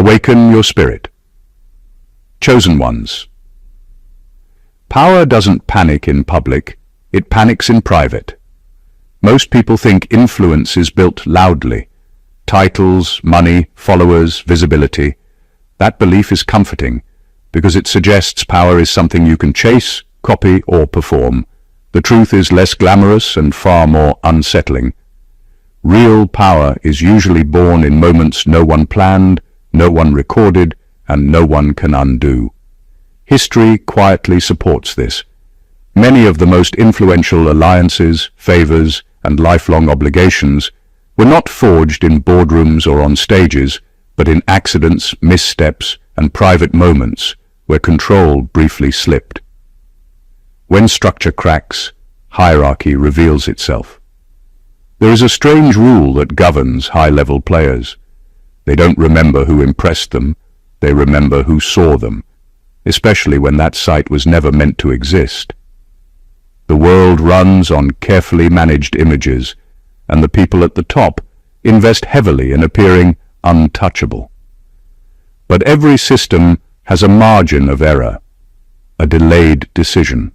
Awaken your spirit. Chosen ones. Power doesn't panic in public, it panics in private. Most people think influence is built loudly. Titles, money, followers, visibility. That belief is comforting, because it suggests power is something you can chase, copy, or perform. The truth is less glamorous and far more unsettling. Real power is usually born in moments no one planned, no one recorded, and no one can undo. History quietly supports this. Many of the most influential alliances, favors, and lifelong obligations were not forged in boardrooms or on stages, but in accidents, missteps, and private moments where control briefly slipped. When structure cracks, hierarchy reveals itself. There is a strange rule that governs high-level players. They don't remember who impressed them, they remember who saw them, especially when that sight was never meant to exist. The world runs on carefully managed images, and the people at the top invest heavily in appearing untouchable. But every system has a margin of error, a delayed decision,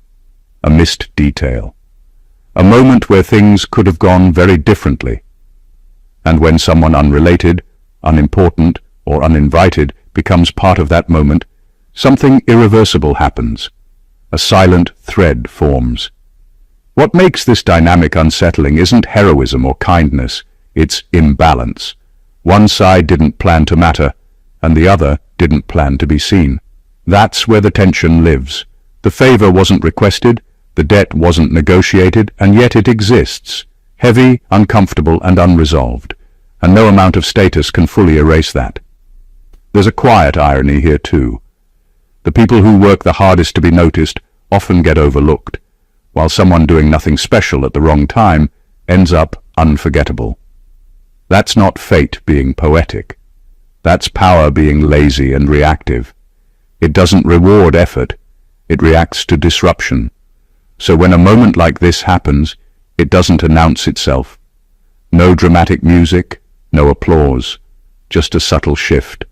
a missed detail, a moment where things could have gone very differently. And when someone unrelated, unimportant, or uninvited becomes part of that moment, something irreversible happens. A silent thread forms. What makes this dynamic unsettling isn't heroism or kindness, it's imbalance. One side didn't plan to matter, and the other didn't plan to be seen. That's where the tension lives. The favor wasn't requested, the debt wasn't negotiated, and yet it exists, heavy, uncomfortable, and unresolved, and no amount of status can fully erase that. There's a quiet irony here too. The people who work the hardest to be noticed often get overlooked, while someone doing nothing special at the wrong time ends up unforgettable. That's not fate being poetic. That's power being lazy and reactive. It doesn't reward effort, it reacts to disruption. So when a moment like this happens, it doesn't announce itself. No dramatic music, no applause, just a subtle shift,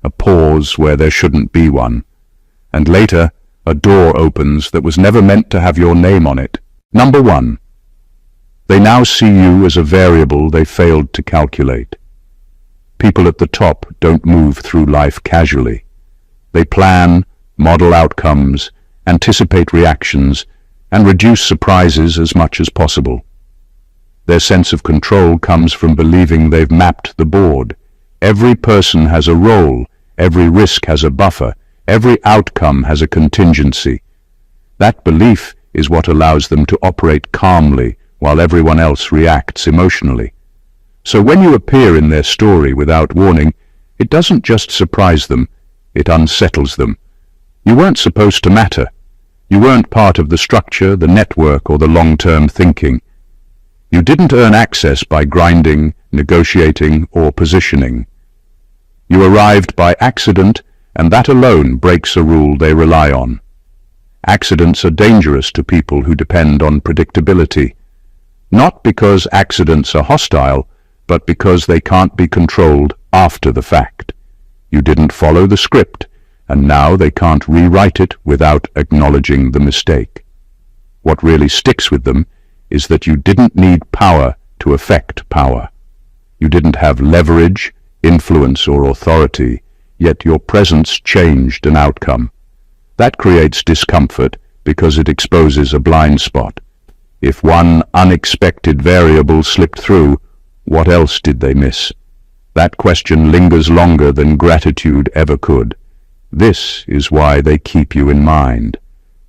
a pause where there shouldn't be one. And later, a door opens that was never meant to have your name on it. Number 1. They now see you as a variable they failed to calculate. People at the top don't move through life casually. They plan, model outcomes, anticipate reactions, and reduce surprises as much as possible. Their sense of control comes from believing they've mapped the board. Every person has a role, every risk has a buffer, every outcome has a contingency. That belief is what allows them to operate calmly while everyone else reacts emotionally. So when you appear in their story without warning, it doesn't just surprise them, it unsettles them. You weren't supposed to matter. You weren't part of the structure, the network, or the long-term thinking. You didn't earn access by grinding, negotiating, or positioning. You arrived by accident, and that alone breaks a rule they rely on. Accidents are dangerous to people who depend on predictability, not because accidents are hostile, but because they can't be controlled after the fact. You didn't follow the script, and now they can't rewrite it without acknowledging the mistake. What really sticks with them is that you didn't need power to affect power. You didn't have leverage, influence, or authority, yet your presence changed an outcome. That creates discomfort because it exposes a blind spot. If one unexpected variable slipped through, what else did they miss? That question lingers longer than gratitude ever could. This is why they keep you in mind,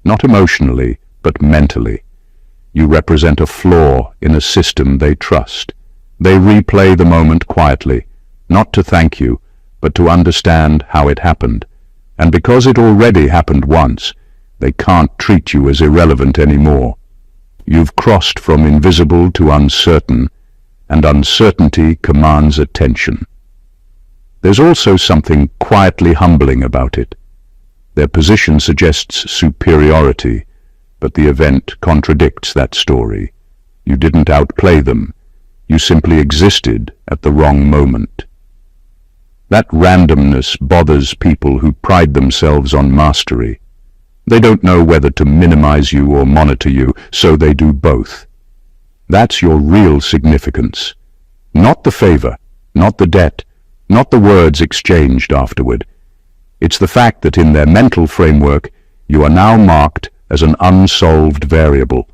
not emotionally, but mentally. You represent a flaw in a system they trust. They replay the moment quietly, not to thank you, but to understand how it happened. And because it already happened once, they can't treat you as irrelevant anymore. You've crossed from invisible to uncertain, and uncertainty commands attention. There's also something quietly humbling about it. Their position suggests superiority, but the event contradicts that story. You didn't outplay them. You simply existed at the wrong moment. That randomness bothers people who pride themselves on mastery. They don't know whether to minimize you or monitor you, so they do both. That's your real significance. Not the favor, not the debt, not the words exchanged afterward. It's the fact that in their mental framework, you are now marked as an unsolved variable.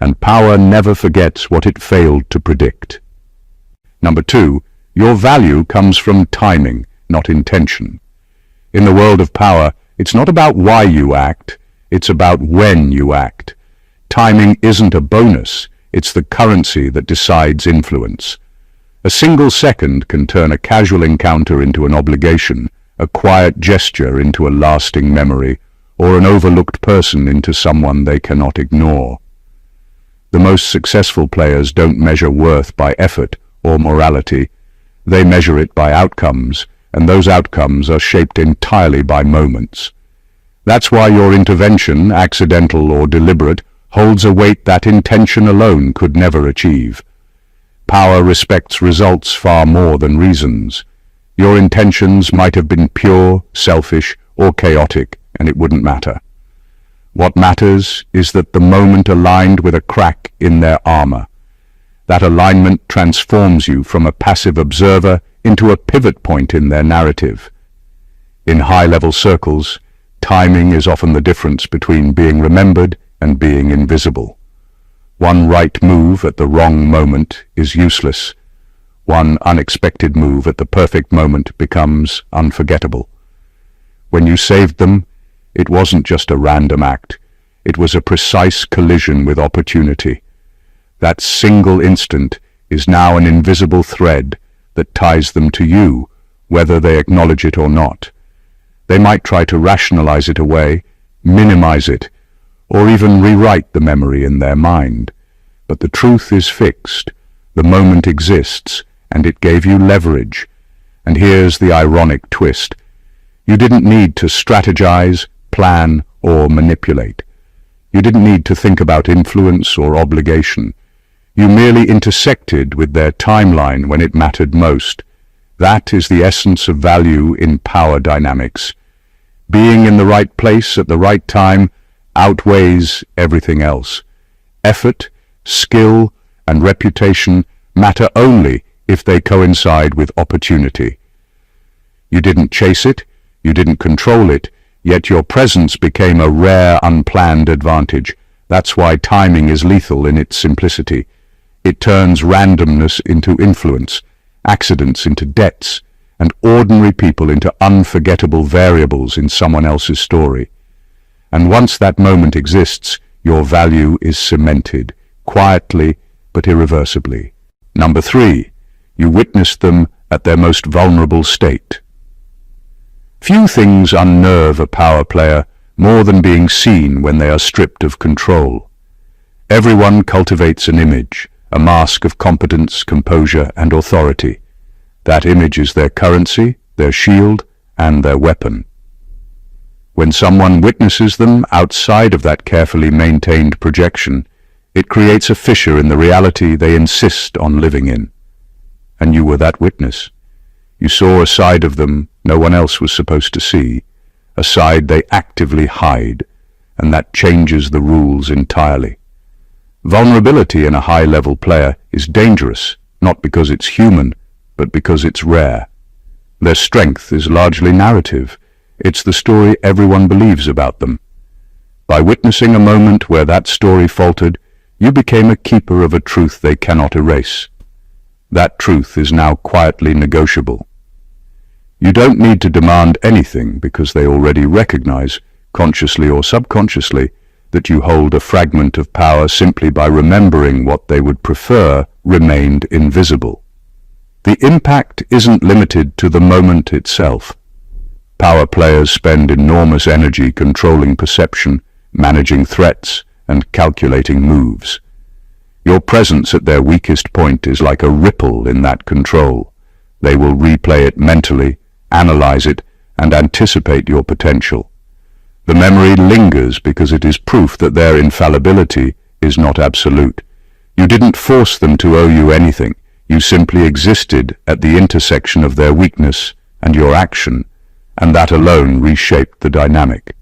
And power never forgets what it failed to predict. Number 2, your value comes from timing, not intention. In the world of power, it's not about why you act, it's about when you act. Timing isn't a bonus, it's the currency that decides influence. A single second can turn a casual encounter into an obligation, a quiet gesture into a lasting memory, or an overlooked person into someone they cannot ignore. The most successful players don't measure worth by effort or morality. They measure it by outcomes, and those outcomes are shaped entirely by moments. That's why your intervention, accidental or deliberate, holds a weight that intention alone could never achieve. Power respects results far more than reasons. Your intentions might have been pure, selfish, or chaotic, and it wouldn't matter. What matters is that the moment aligned with a crack in their armor. That alignment transforms you from a passive observer into a pivot point in their narrative. In high-level circles, timing is often the difference between being remembered and being invisible. One right move at the wrong moment is useless. One unexpected move at the perfect moment becomes unforgettable. When you saved them, it wasn't just a random act. It was a precise collision with opportunity. That single instant is now an invisible thread that ties them to you, whether they acknowledge it or not. They might try to rationalize it away, minimize it, or even rewrite the memory in their mind. But the truth is fixed. The moment exists, and it gave you leverage. And here's the ironic twist. You didn't need to strategize, plan, or manipulate. You didn't need to think about influence or obligation. You merely intersected with their timeline when it mattered most. That is the essence of value in power dynamics. Being in the right place at the right time outweighs everything else. Effort, skill, and reputation matter only if they coincide with opportunity. You didn't chase it, you didn't control it, yet your presence became a rare, unplanned advantage. That's why timing is lethal in its simplicity. It turns randomness into influence, accidents into debts, and ordinary people into unforgettable variables in someone else's story. And once that moment exists, your value is cemented, quietly but irreversibly. Number 3, you witnessed them at their most vulnerable state. Few things unnerve a power player more than being seen when they are stripped of control. Everyone cultivates an image, a mask of competence, composure, and authority. That image is their currency, their shield, and their weapon. When someone witnesses them outside of that carefully maintained projection, it creates a fissure in the reality they insist on living in. And you were that witness. You saw a side of them no one else was supposed to see, a side they actively hide, and that changes the rules entirely. Vulnerability in a high-level player is dangerous, not because it's human, but because it's rare. Their strength is largely narrative. It's the story everyone believes about them. By witnessing a moment where that story faltered, you became a keeper of a truth they cannot erase. That truth is now quietly negotiable. You don't need to demand anything because they already recognize, consciously or subconsciously, that you hold a fragment of power simply by remembering what they would prefer remained invisible. The impact isn't limited to the moment itself. Power players spend enormous energy controlling perception, managing threats, and calculating moves. Your presence at their weakest point is like a ripple in that control. They will replay it mentally, analyze it, and anticipate your potential. The memory lingers because it is proof that their infallibility is not absolute. You didn't force them to owe you anything. You simply existed at the intersection of their weakness and your action, and that alone reshaped the dynamic.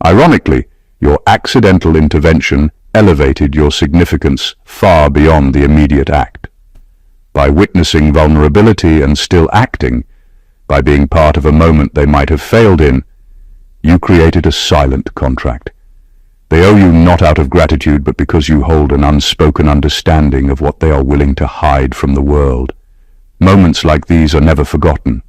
Ironically, your accidental intervention elevated your significance far beyond the immediate act. By witnessing vulnerability and still acting, by being part of a moment they might have failed in, you created a silent contract. They owe you not out of gratitude, but because you hold an unspoken understanding of what they are willing to hide from the world. Moments like these are never forgotten.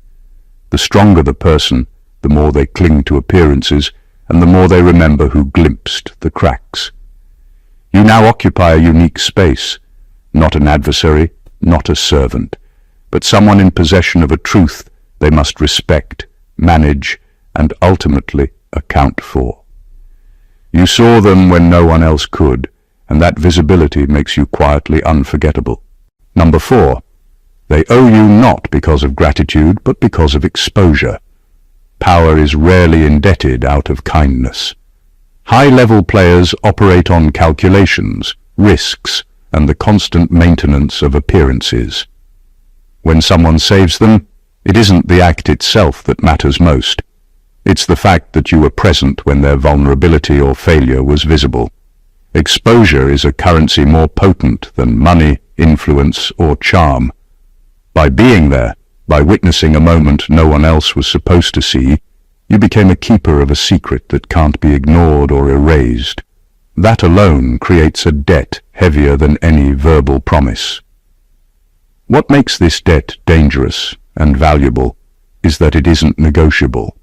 The stronger the person, the more they cling to appearances, and the more they remember who glimpsed the cracks. You now occupy a unique space, not an adversary, not a servant, but someone in possession of a truth they must respect, manage, and ultimately account for. You saw them when no one else could, and that visibility makes you quietly unforgettable. Number 4. They owe you not because of gratitude, but because of exposure. Power is rarely indebted out of kindness. High-level players operate on calculations, risks, and the constant maintenance of appearances. When someone saves them, it isn't the act itself that matters most. It's the fact that you were present when their vulnerability or failure was visible. Exposure is a currency more potent than money, influence, or charm. By being there, by witnessing a moment no one else was supposed to see, you became a keeper of a secret that can't be ignored or erased. That alone creates a debt heavier than any verbal promise. What makes this debt dangerous and valuable is that it isn't negotiable.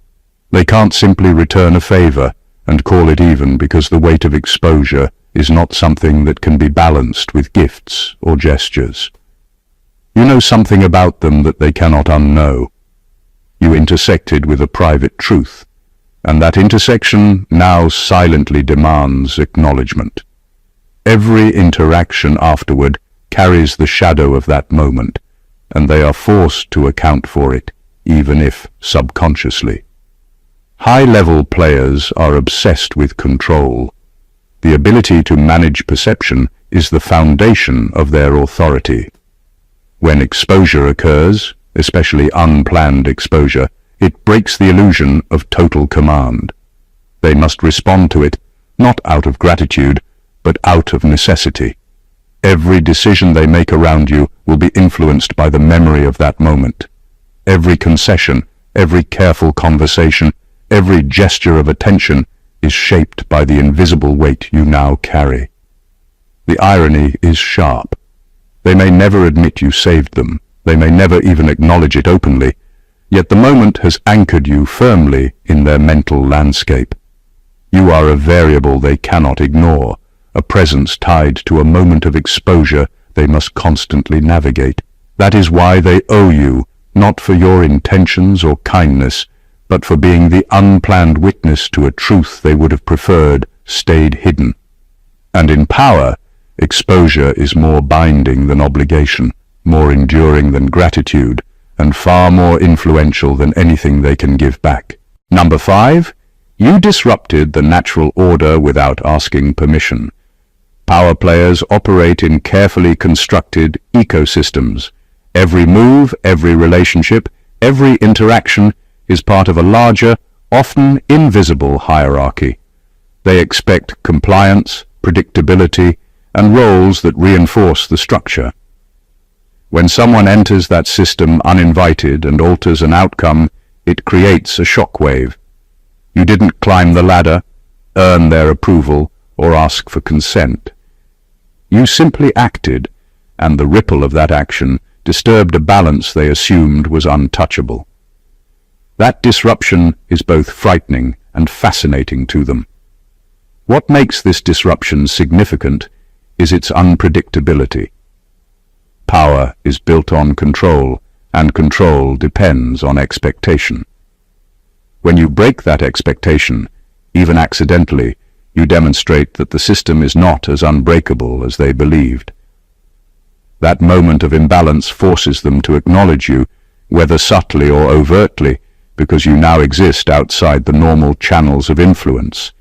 They can't simply return a favor and call it even, because the weight of exposure is not something that can be balanced with gifts or gestures. You know something about them that they cannot unknow. You intersected with a private truth, and that intersection now silently demands acknowledgement. Every interaction afterward carries the shadow of that moment, and they are forced to account for it, even if subconsciously. High-level players are obsessed with control. The ability to manage perception is the foundation of their authority. When exposure occurs, especially unplanned exposure, it breaks the illusion of total command. They must respond to it, not out of gratitude, but out of necessity. Every decision they make around you will be influenced by the memory of that moment. Every concession, every careful conversation, every gesture of attention is shaped by the invisible weight you now carry. The irony is sharp. They may never admit you saved them. They may never even acknowledge it openly. Yet the moment has anchored you firmly in their mental landscape. You are a variable they cannot ignore, a presence tied to a moment of exposure they must constantly navigate. That is why they owe you, not for your intentions or kindness, but for being the unplanned witness to a truth they would have preferred stayed hidden. And in power, exposure is more binding than obligation, more enduring than gratitude, and far more influential than anything they can give back. Number 5, you disrupted the natural order without asking permission. Power players operate in carefully constructed ecosystems. Every move, every relationship, every interaction is part of a larger, often invisible hierarchy. They expect compliance, predictability, and roles that reinforce the structure. When someone enters that system uninvited and alters an outcome, it creates a shockwave. You didn't climb the ladder, earn their approval, or ask for consent. You simply acted, and the ripple of that action disturbed a balance they assumed was untouchable. That disruption is both frightening and fascinating to them. What makes this disruption significant is its unpredictability. Power is built on control, and control depends on expectation. When you break that expectation, even accidentally, you demonstrate that the system is not as unbreakable as they believed. That moment of imbalance forces them to acknowledge you, whether subtly or overtly, because you now exist outside the normal channels of influence.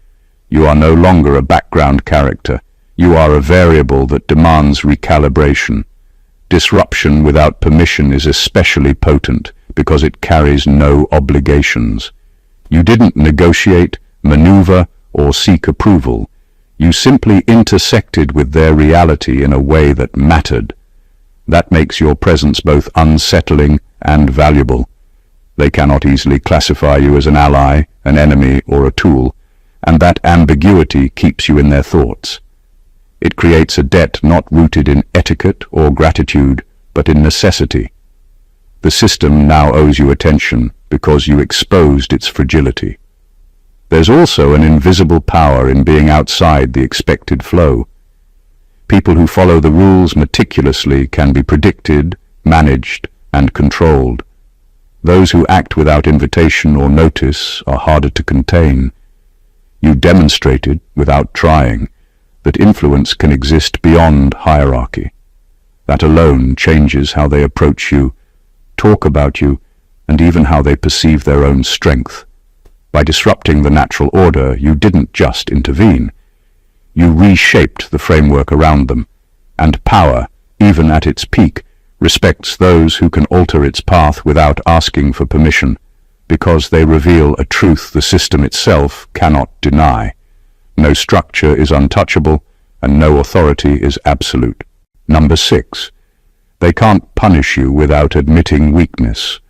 You are no longer a background character. You are a variable that demands recalibration. Disruption without permission is especially potent because it carries no obligations. You didn't negotiate, maneuver, or seek approval. You simply intersected with their reality in a way that mattered. That makes your presence both unsettling and valuable. They cannot easily classify you as an ally, an enemy, or a tool, and that ambiguity keeps you in their thoughts. It creates a debt not rooted in etiquette or gratitude, but in necessity. The system now owes you attention because you exposed its fragility. There's also an invisible power in being outside the expected flow. People who follow the rules meticulously can be predicted, managed, and controlled. Those who act without invitation or notice are harder to contain. You demonstrated, without trying, that influence can exist beyond hierarchy. That alone changes how they approach you, talk about you, and even how they perceive their own strength. By disrupting the natural order, you didn't just intervene. You reshaped the framework around them, and power, even at its peak, respects those who can alter its path without asking for permission, because they reveal a truth the system itself cannot deny. No structure is untouchable, and no authority is absolute. Number 6. They can't punish you without admitting weakness.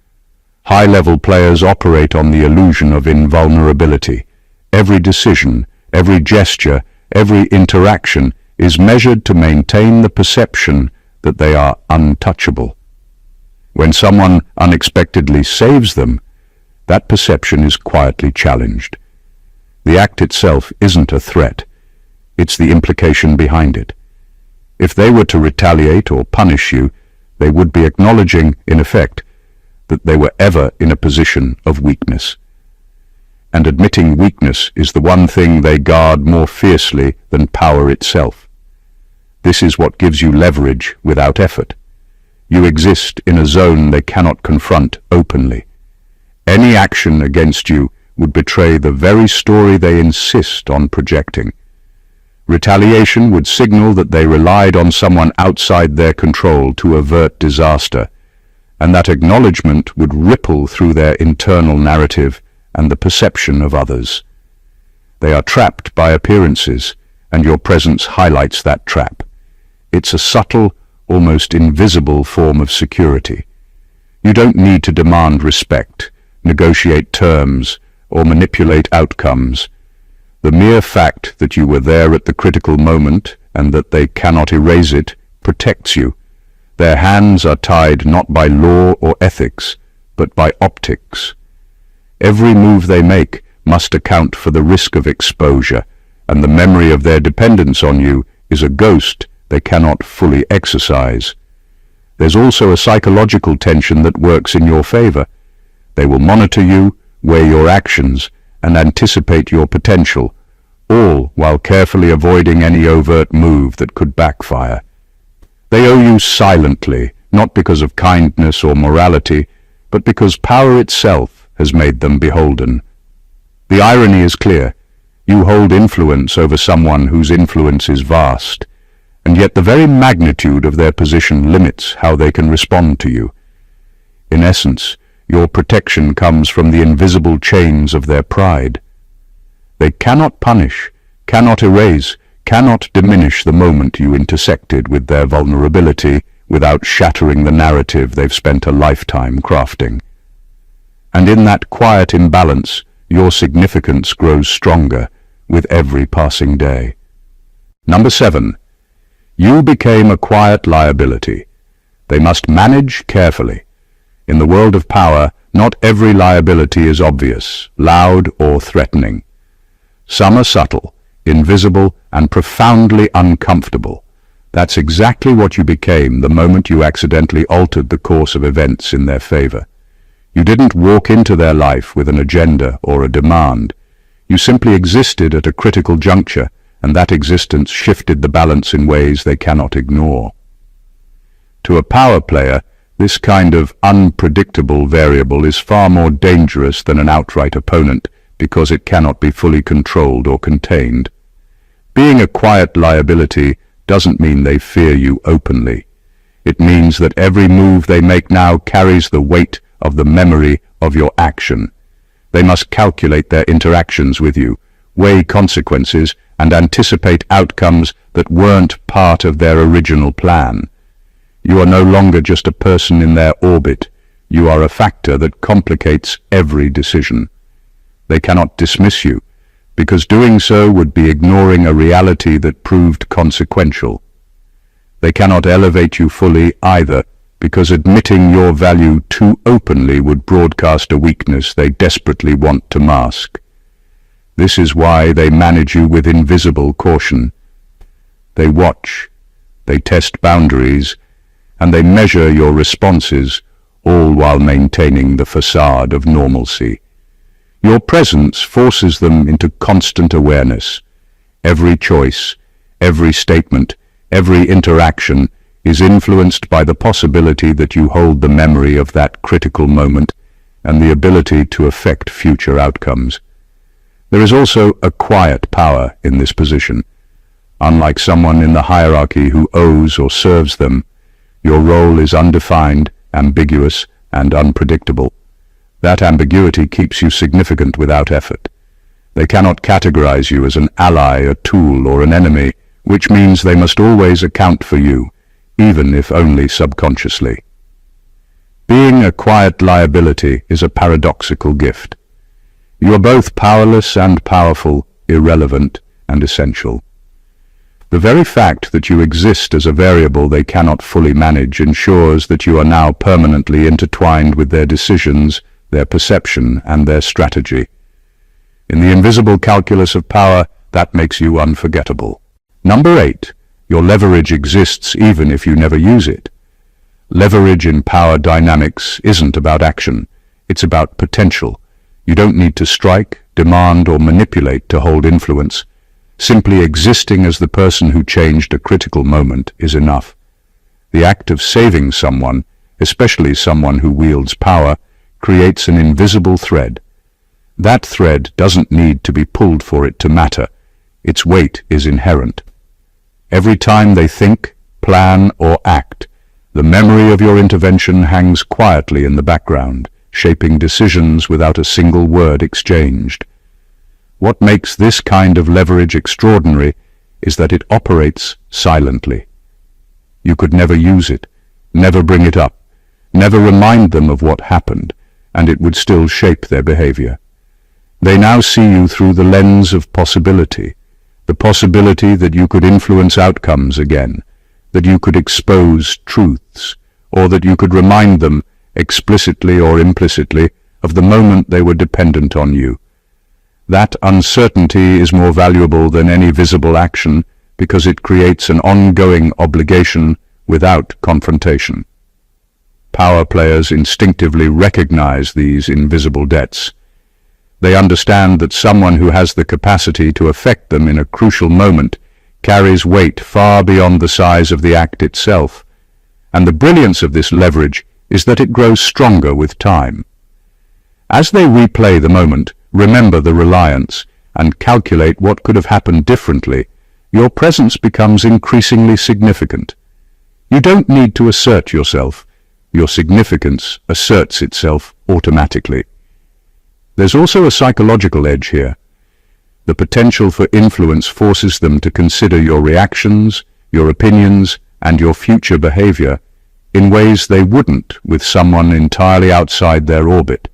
High-level players operate on the illusion of invulnerability. Every decision, every gesture, every interaction is measured to maintain the perception that they are untouchable. When someone unexpectedly saves them, that perception is quietly challenged. The act itself isn't a threat. It's the implication behind it. If they were to retaliate or punish you, they would be acknowledging, in effect, that they were ever in a position of weakness. And admitting weakness is the one thing they guard more fiercely than power itself. This is what gives you leverage without effort. You exist in a zone they cannot confront openly. Any action against you would betray the very story they insist on projecting. Retaliation would signal that they relied on someone outside their control to avert disaster, and that acknowledgement would ripple through their internal narrative and the perception of others. They are trapped by appearances, and your presence highlights that trap. It's a subtle, almost invisible form of security. You don't need to demand respect, negotiate terms, or manipulate outcomes. The mere fact that you were there at the critical moment and that they cannot erase it protects you. Their hands are tied not by law or ethics, but by optics. Every move they make must account for the risk of exposure, and the memory of their dependence on you is a ghost they cannot fully exercise. There's also a psychological tension that works in your favor. They will monitor you, weigh your actions, and anticipate your potential, all while carefully avoiding any overt move that could backfire. They owe you silently, not because of kindness or morality, but because power itself has made them beholden. The irony is clear. You hold influence over someone whose influence is vast, and yet the very magnitude of their position limits how they can respond to you. In essence, your protection comes from the invisible chains of their pride. They cannot punish, cannot erase, cannot diminish the moment you intersected with their vulnerability without shattering the narrative they've spent a lifetime crafting. And in that quiet imbalance, your significance grows stronger with every passing day. Number 7. You became a quiet liability. They must manage carefully. In the world of power, not every liability is obvious, loud, or threatening. Some are subtle, invisible, and profoundly uncomfortable. That's exactly what you became the moment you accidentally altered the course of events in their favor. You didn't walk into their life with an agenda or a demand. You simply existed at a critical juncture, and that existence shifted the balance in ways they cannot ignore. To a power player, this kind of unpredictable variable is far more dangerous than an outright opponent because it cannot be fully controlled or contained. Being a quiet liability doesn't mean they fear you openly. It means that every move they make now carries the weight of the memory of your action. They must calculate their interactions with you, weigh consequences, and anticipate outcomes that weren't part of their original plan. You are no longer just a person in their orbit. You are a factor that complicates every decision. They cannot dismiss you, because doing so would be ignoring a reality that proved consequential. They cannot elevate you fully either, because admitting your value too openly would broadcast a weakness they desperately want to mask. This is why they manage you with invisible caution. They watch, they test boundaries, and they measure your responses, all while maintaining the facade of normalcy. Your presence forces them into constant awareness. Every choice, every statement, every interaction is influenced by the possibility that you hold the memory of that critical moment and the ability to affect future outcomes. There is also a quiet power in this position. Unlike someone in the hierarchy who owes or serves them, your role is undefined, ambiguous, and unpredictable. That ambiguity keeps you significant without effort. They cannot categorize you as an ally, a tool, or an enemy, which means they must always account for you, even if only subconsciously. Being a quiet liability is a paradoxical gift. You are both powerless and powerful, irrelevant and essential. The very fact that you exist as a variable they cannot fully manage ensures that you are now permanently intertwined with their decisions, their perception, and their strategy. In the invisible calculus of power, that makes you unforgettable. Number 8. Your leverage exists even if you never use it. Leverage in power dynamics isn't about action, it's about potential. You don't need to strike, demand, or manipulate to hold influence. Simply existing as the person who changed a critical moment is enough. The act of saving someone, especially someone who wields power, creates an invisible thread. That thread doesn't need to be pulled for it to matter. Its weight is inherent. Every time they think, plan, or act, the memory of your intervention hangs quietly in the background, shaping decisions without a single word exchanged. What makes this kind of leverage extraordinary is that it operates silently. You could never use it, never bring it up, never remind them of what happened, and it would still shape their behavior. They now see you through the lens of possibility, the possibility that you could influence outcomes again, that you could expose truths, or that you could remind them, explicitly or implicitly, of the moment they were dependent on you. That uncertainty is more valuable than any visible action because it creates an ongoing obligation without confrontation. Power players instinctively recognize these invisible debts. They understand that someone who has the capacity to affect them in a crucial moment carries weight far beyond the size of the act itself, and the brilliance of this leverage is that it grows stronger with time. As they replay the moment, remember the reliance, and calculate what could have happened differently, your presence becomes increasingly significant. You don't need to assert yourself. Your significance asserts itself automatically. There's also a psychological edge here. The potential for influence forces them to consider your reactions, your opinions, and your future behavior in ways they wouldn't with someone entirely outside their orbit.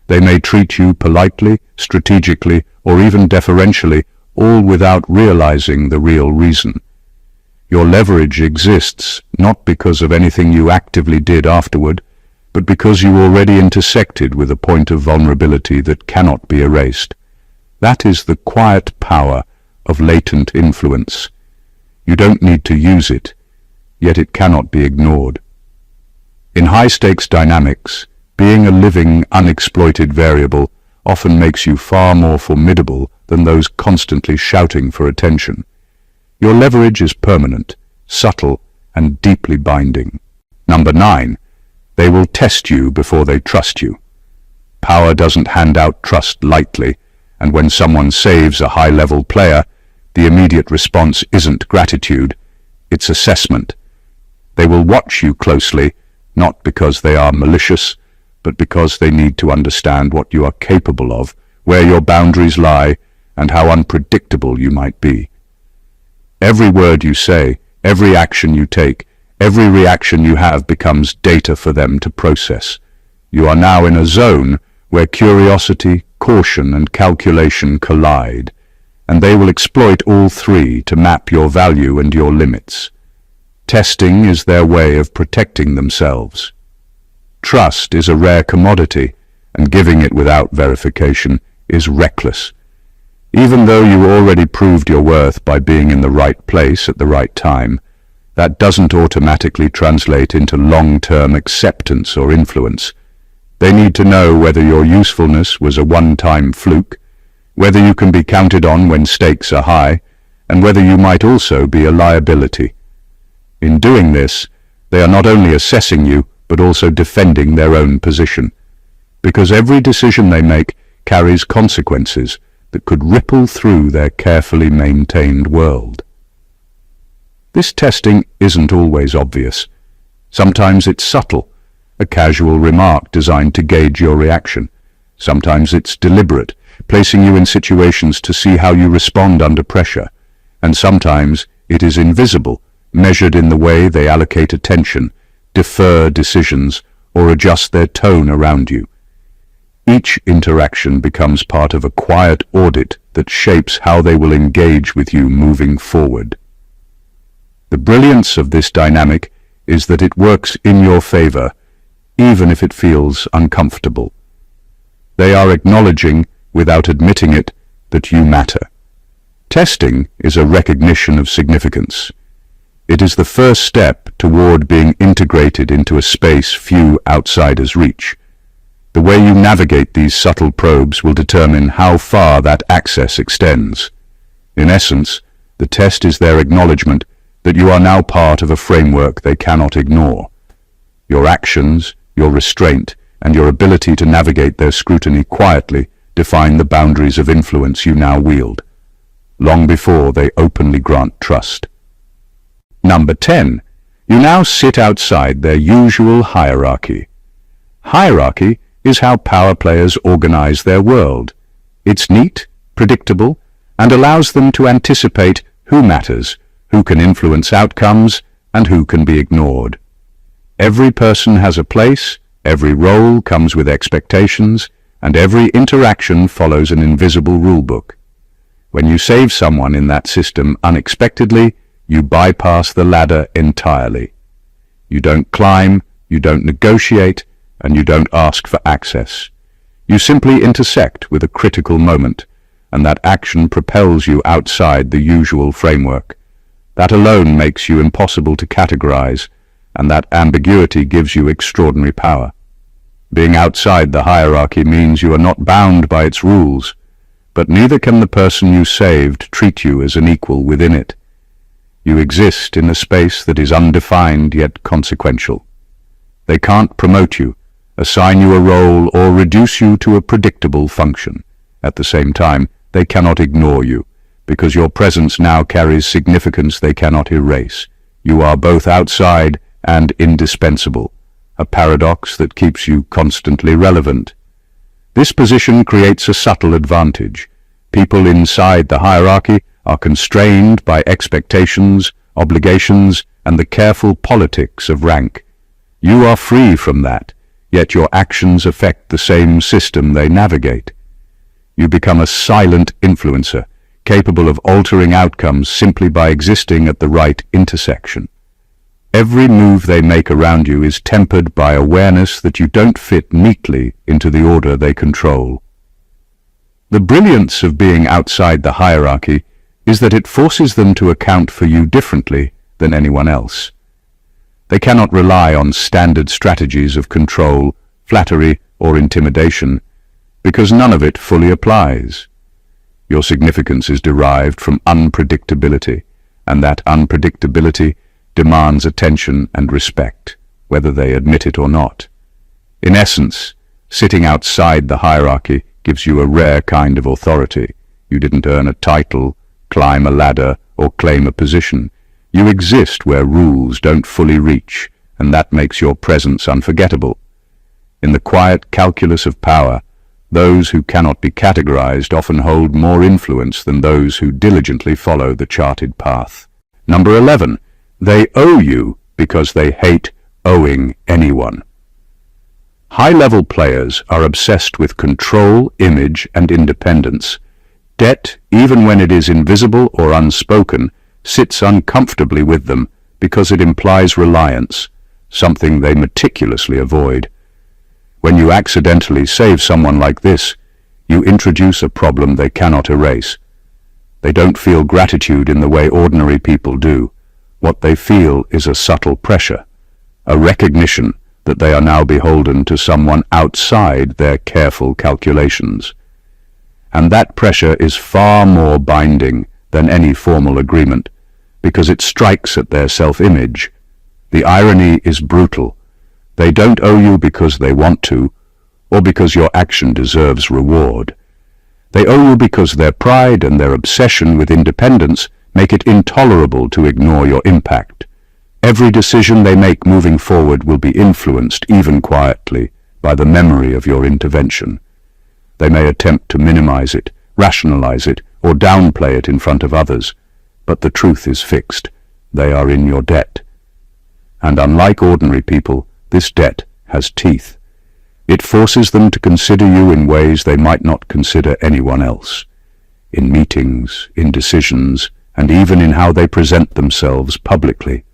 They may treat you politely, strategically, or even deferentially, all without realizing the real reason. Your leverage exists not because of anything you actively did afterward, but because you already intersected with a point of vulnerability that cannot be erased. That is the quiet power of latent influence. You don't need to use it, yet it cannot be ignored. In high-stakes dynamics, being a living, unexploited variable often makes you far more formidable than those constantly shouting for attention. Your leverage is permanent, subtle, and deeply binding. Number 9. They will test you before they trust you. Power doesn't hand out trust lightly, and when someone saves a high-level player, the immediate response isn't gratitude, it's assessment. They will watch you closely, not because they are malicious, but because they need to understand what you are capable of, where your boundaries lie, and how unpredictable you might be. Every word you say, every action you take, every reaction you have becomes data for them to process. You are now in a zone where curiosity, caution, and calculation collide, and they will exploit all three to map your value and your limits. Testing is their way of protecting themselves. Trust is a rare commodity, and giving it without verification is reckless. Even though you already proved your worth by being in the right place at the right time, that doesn't automatically translate into long-term acceptance or influence. They need to know whether your usefulness was a one-time fluke, whether you can be counted on when stakes are high, and whether you might also be a liability. In doing this, they are not only assessing you, but also defending their own position, because every decision they make carries consequences that could ripple through their carefully maintained world. This testing isn't always obvious. Sometimes it's subtle, a casual remark designed to gauge your reaction. Sometimes it's deliberate, placing you in situations to see how you respond under pressure. And sometimes it is invisible, measured in the way they allocate attention, defer decisions, or adjust their tone around you. Each interaction becomes part of a quiet audit that shapes how they will engage with you moving forward. The brilliance of this dynamic is that it works in your favor, even if it feels uncomfortable. They are acknowledging, without admitting it, that you matter. Testing is a recognition of significance. It is the first step toward being integrated into a space few outsiders reach. The way you navigate these subtle probes will determine how far that access extends. In essence, the test is their acknowledgement that you are now part of a framework they cannot ignore. Your actions, your restraint, and your ability to navigate their scrutiny quietly define the boundaries of influence you now wield, long before they openly grant trust. Number 10. You now sit outside their usual hierarchy. Hierarchy is how power players organize their world. It's neat, predictable, and allows them to anticipate who matters, who can influence outcomes, and who can be ignored. Every person has a place, every role comes with expectations, and every interaction follows an invisible rulebook. When you save someone in that system unexpectedly, you bypass the ladder entirely. You don't climb, you don't negotiate, and you don't ask for access. You simply intersect with a critical moment, and that action propels you outside the usual framework. That alone makes you impossible to categorize, and that ambiguity gives you extraordinary power. Being outside the hierarchy means you are not bound by its rules, but neither can the person you saved treat you as an equal within it. You exist in a space that is undefined yet consequential. They can't promote you, assign you a role, or reduce you to a predictable function. At the same time, they cannot ignore you, because your presence now carries significance they cannot erase. You are both outside and indispensable, a paradox that keeps you constantly relevant. This position creates a subtle advantage. People inside the hierarchy are constrained by expectations, obligations, and the careful politics of rank. You are free from that, yet your actions affect the same system they navigate. You become a silent influencer, capable of altering outcomes simply by existing at the right intersection. Every move they make around you is tempered by awareness that you don't fit neatly into the order they control. The brilliance of being outside the hierarchy is that it forces them to account for you differently than anyone else. They cannot rely on standard strategies of control, flattery, or intimidation, because none of it fully applies. Your significance is derived from unpredictability, and that unpredictability demands attention and respect, whether they admit it or not. In essence, sitting outside the hierarchy gives you a rare kind of authority. You didn't earn a title, climb a ladder, or claim a position. You exist where rules don't fully reach, and that makes your presence unforgettable. In the quiet calculus of power, those who cannot be categorized often hold more influence than those who diligently follow the charted path. Number 11. They owe you because they hate owing anyone. High-level players are obsessed with control, image, and independence. Debt, even when it is invisible or unspoken, sits uncomfortably with them because it implies reliance, something they meticulously avoid. When you accidentally save someone like this, you introduce a problem they cannot erase. They don't feel gratitude in the way ordinary people do. What they feel is a subtle pressure, a recognition that they are now beholden to someone outside their careful calculations. And that pressure is far more binding than any formal agreement, because it strikes at their self-image. The irony is brutal. They don't owe you because they want to, or because your action deserves reward. They owe you because their pride and their obsession with independence make it intolerable to ignore your impact. Every decision they make moving forward will be influenced, even quietly, by the memory of your intervention. They may attempt to minimize it, rationalize it, or downplay it in front of others, but the truth is fixed. They are in your debt. And unlike ordinary people, this debt has teeth. It forces them to consider you in ways they might not consider anyone else. In meetings, in decisions, and even in how they present themselves publicly.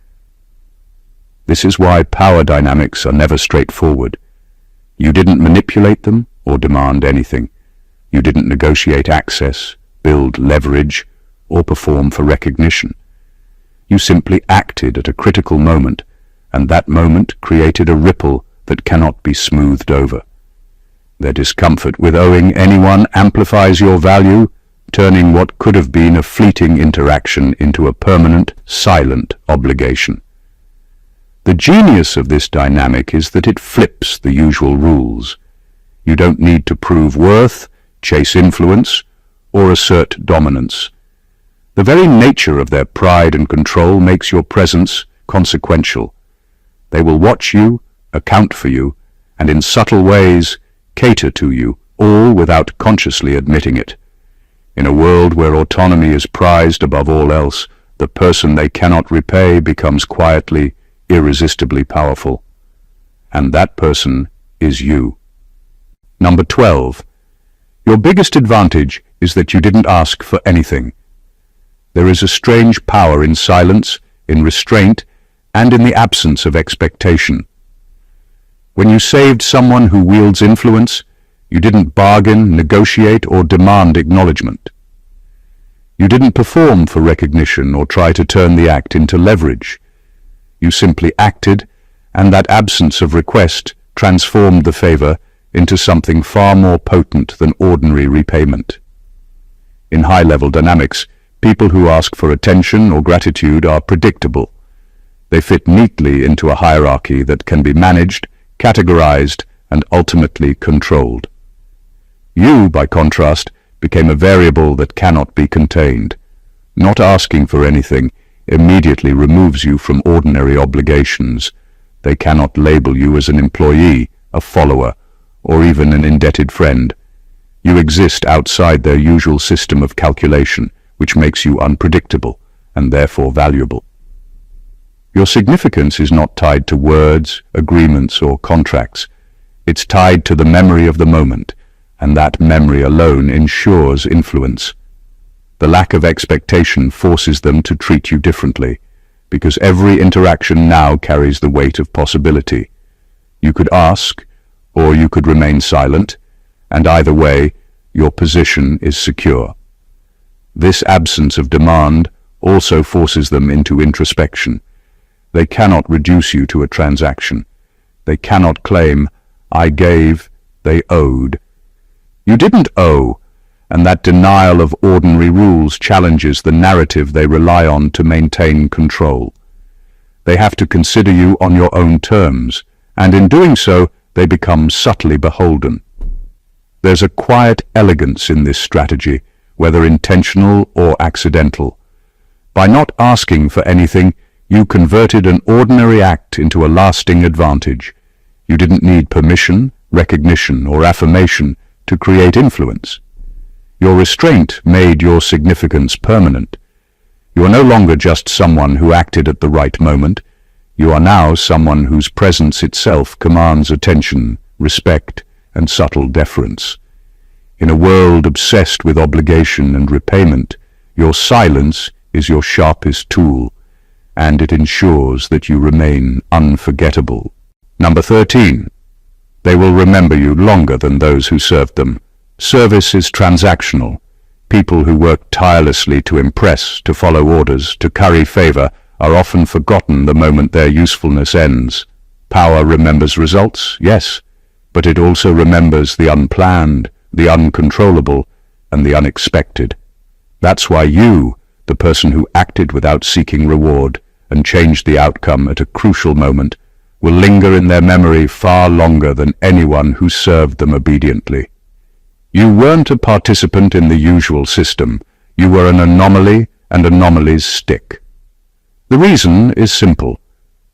This is why power dynamics are never straightforward. You didn't manipulate them or demand anything. You didn't negotiate access, build leverage, or perform for recognition. You simply acted at a critical moment, and that moment created a ripple that cannot be smoothed over. Their discomfort with owing anyone amplifies your value, turning what could have been a fleeting interaction into a permanent, silent obligation. The genius of this dynamic is that it flips the usual rules. You don't need to prove worth, chase influence, or assert dominance. The very nature of their pride and control makes your presence consequential. They will watch you, account for you, and in subtle ways cater to you, all without consciously admitting it. In a world where autonomy is prized above all else, the person they cannot repay becomes quietly, irresistibly powerful. And that person is you. Number 12. Your biggest advantage is that you didn't ask for anything. There is a strange power in silence, in restraint, and in the absence of expectation. When you saved someone who wields influence, you didn't bargain, negotiate, or demand acknowledgement. You didn't perform for recognition or try to turn the act into leverage. You simply acted, and that absence of request transformed the favor into something far more potent than ordinary repayment. In high-level dynamics, people who ask for attention or gratitude are predictable. They fit neatly into a hierarchy that can be managed, categorized, and ultimately controlled. You, by contrast, became a variable that cannot be contained. Not asking for anything immediately removes you from ordinary obligations. They cannot label you as an employee, a follower, or even an indebted friend. You exist outside their usual system of calculation, which makes you unpredictable and therefore valuable. Your significance is not tied to words, agreements, or contracts. It's tied to the memory of the moment, and that memory alone ensures influence. The lack of expectation forces them to treat you differently, because every interaction now carries the weight of possibility. You could ask, or you could remain silent, and either way, your position is secure. This absence of demand also forces them into introspection. They cannot reduce you to a transaction. They cannot claim, I gave, they owed. You didn't owe, and that denial of ordinary rules challenges the narrative they rely on to maintain control. They have to consider you on your own terms, and in doing so, they become subtly beholden. There's a quiet elegance in this strategy, whether intentional or accidental. By not asking for anything, you converted an ordinary act into a lasting advantage. You didn't need permission, recognition, or affirmation to create influence. Your restraint made your significance permanent. You are no longer just someone who acted at the right moment. You are now someone whose presence itself commands attention, respect, and subtle deference. In a world obsessed with obligation and repayment, your silence is your sharpest tool, and it ensures that you remain unforgettable. Number 13. They will remember you longer than those who served them. Service is transactional. People who work tirelessly to impress, to follow orders, to curry favor, are often forgotten the moment their usefulness ends. Power remembers results, yes, but it also remembers the unplanned, the uncontrollable, and the unexpected. That's why you, the person who acted without seeking reward and changed the outcome at a crucial moment, will linger in their memory far longer than anyone who served them obediently. You weren't a participant in the usual system. You were an anomaly, and anomalies stick. The reason is simple.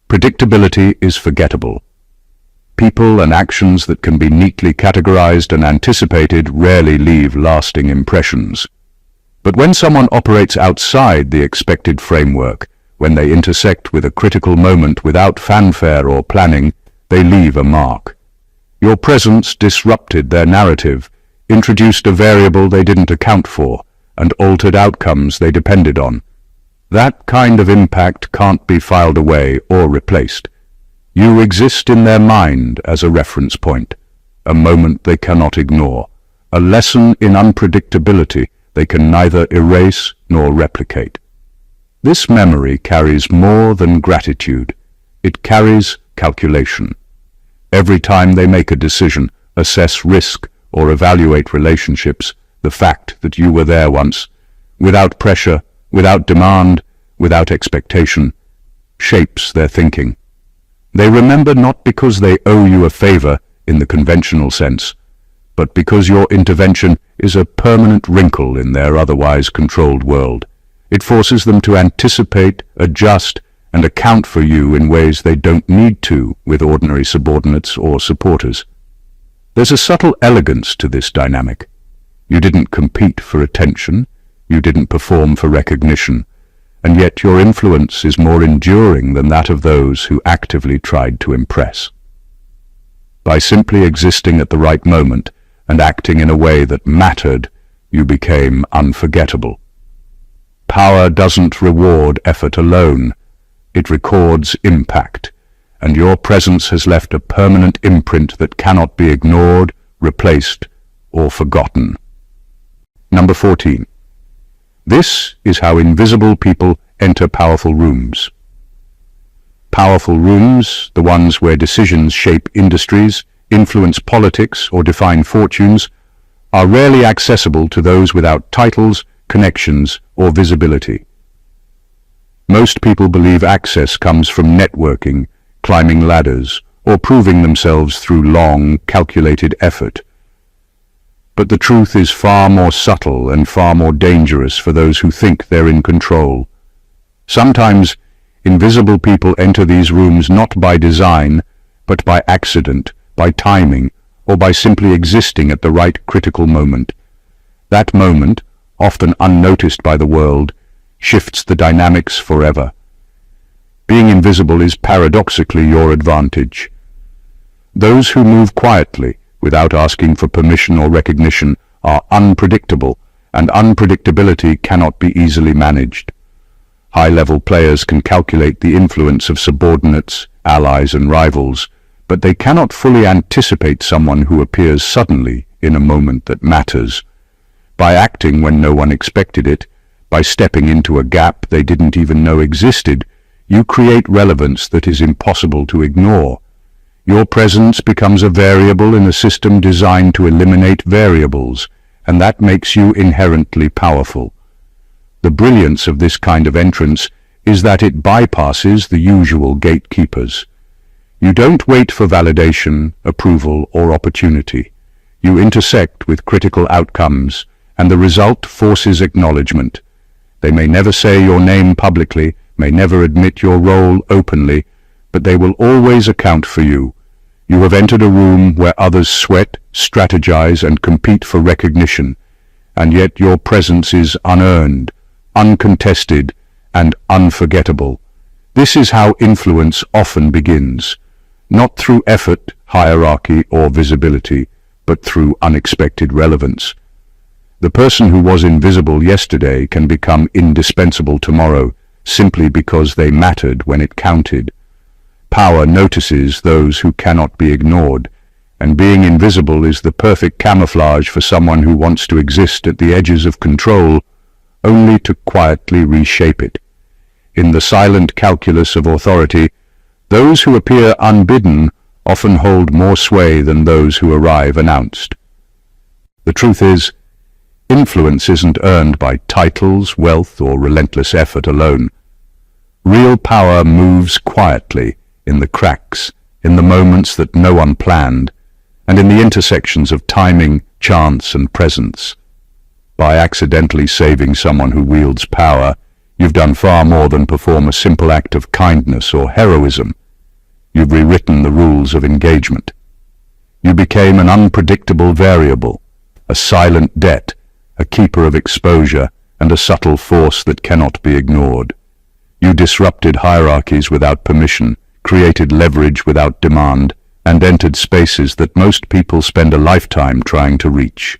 Predictability is forgettable. People and actions that can be neatly categorized and anticipated rarely leave lasting impressions. But when someone operates outside the expected framework, when they intersect with a critical moment without fanfare or planning, they leave a mark. Your presence disrupted their narrative, introduced a variable they didn't account for, and altered outcomes they depended on. That kind of impact can't be filed away or replaced. You exist in their mind as a reference point, a moment they cannot ignore, a lesson in unpredictability they can neither erase nor replicate. This memory carries more than gratitude. It carries calculation. Every time they make a decision, assess risk, or evaluate relationships, the fact that you were there once, without pressure, without demand, without expectation, shapes their thinking. They remember not because they owe you a favor in the conventional sense, but because your intervention is a permanent wrinkle in their otherwise controlled world. It forces them to anticipate, adjust, and account for you in ways they don't need to with ordinary subordinates or supporters. There's a subtle elegance to this dynamic. You didn't compete for attention, you didn't perform for recognition, and yet your influence is more enduring than that of those who actively tried to impress. By simply existing at the right moment and acting in a way that mattered, you became unforgettable. Power doesn't reward effort alone, it records impact, and your presence has left a permanent imprint that cannot be ignored, replaced, or forgotten. Number 14. This is how invisible people enter powerful rooms. Powerful rooms, the ones where decisions shape industries, influence politics, or define fortunes, are rarely accessible to those without titles, connections, or visibility. Most people believe access comes from networking, climbing ladders, or proving themselves through long, calculated effort. But the truth is far more subtle and far more dangerous for those who think they're in control. Sometimes, invisible people enter these rooms not by design, but by accident, by timing, or by simply existing at the right critical moment. That moment, often unnoticed by the world, shifts the dynamics forever. Being invisible is paradoxically your advantage. Those who move quietly, without asking for permission or recognition, are unpredictable, and unpredictability cannot be easily managed. High-level players can calculate the influence of subordinates, allies, and rivals, but they cannot fully anticipate someone who appears suddenly in a moment that matters. By acting when no one expected it, by stepping into a gap they didn't even know existed, you create relevance that is impossible to ignore. Your presence becomes a variable in a system designed to eliminate variables, and that makes you inherently powerful. The brilliance of this kind of entrance is that it bypasses the usual gatekeepers. You don't wait for validation, approval, or opportunity. You intersect with critical outcomes, and the result forces acknowledgement. They may never say your name publicly, may never admit your role openly, but they will always account for you. You have entered a room where others sweat, strategize, and compete for recognition, and yet your presence is unearned, uncontested, and unforgettable. This is how influence often begins, not through effort, hierarchy, or visibility, but through unexpected relevance. The person who was invisible yesterday can become indispensable tomorrow, simply because they mattered when it counted. Power notices those who cannot be ignored, and being invisible is the perfect camouflage for someone who wants to exist at the edges of control, only to quietly reshape it. In the silent calculus of authority, those who appear unbidden often hold more sway than those who arrive announced. The truth is, influence isn't earned by titles, wealth, or relentless effort alone. Real power moves quietly, in the cracks, in the moments that no one planned, and in the intersections of timing, chance, and presence. By accidentally saving someone who wields power, you've done far more than perform a simple act of kindness or heroism. You've rewritten the rules of engagement. You became an unpredictable variable, a silent debt, a keeper of exposure, and a subtle force that cannot be ignored. You disrupted hierarchies without permission, created leverage without demand, and entered spaces that most people spend a lifetime trying to reach.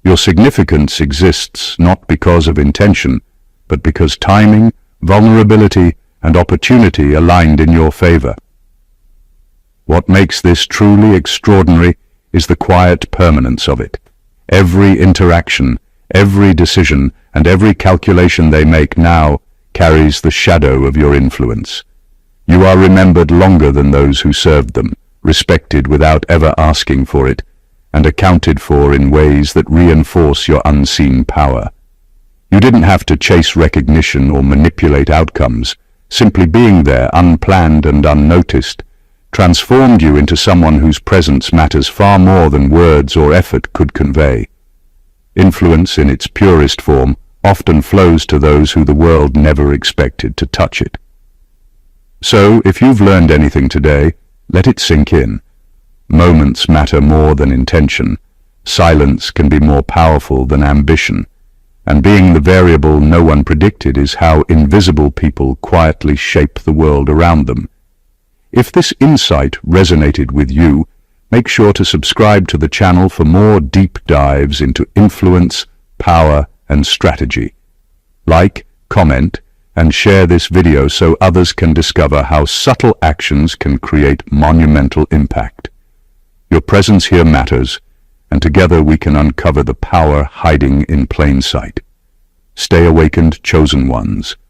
Your significance exists not because of intention, but because timing, vulnerability, and opportunity aligned in your favor. What makes this truly extraordinary is the quiet permanence of it. Every interaction, every decision, and every calculation they make now carries the shadow of your influence. You are remembered longer than those who served them, respected without ever asking for it, and accounted for in ways that reinforce your unseen power. You didn't have to chase recognition or manipulate outcomes. Simply being there, unplanned and unnoticed, transformed you into someone whose presence matters far more than words or effort could convey. Influence, in its purest form, often flows to those who the world never expected to touch it. So, if you've learned anything today, let it sink in. Moments matter more than intention. Silence can be more powerful than ambition. And being the variable no one predicted is how invisible people quietly shape the world around them. If this insight resonated with you, make sure to subscribe to the channel for more deep dives into influence, power, and strategy. Like, comment, and share this video so others can discover how subtle actions can create monumental impact. Your presence here matters, and together we can uncover the power hiding in plain sight. Stay awakened, chosen ones.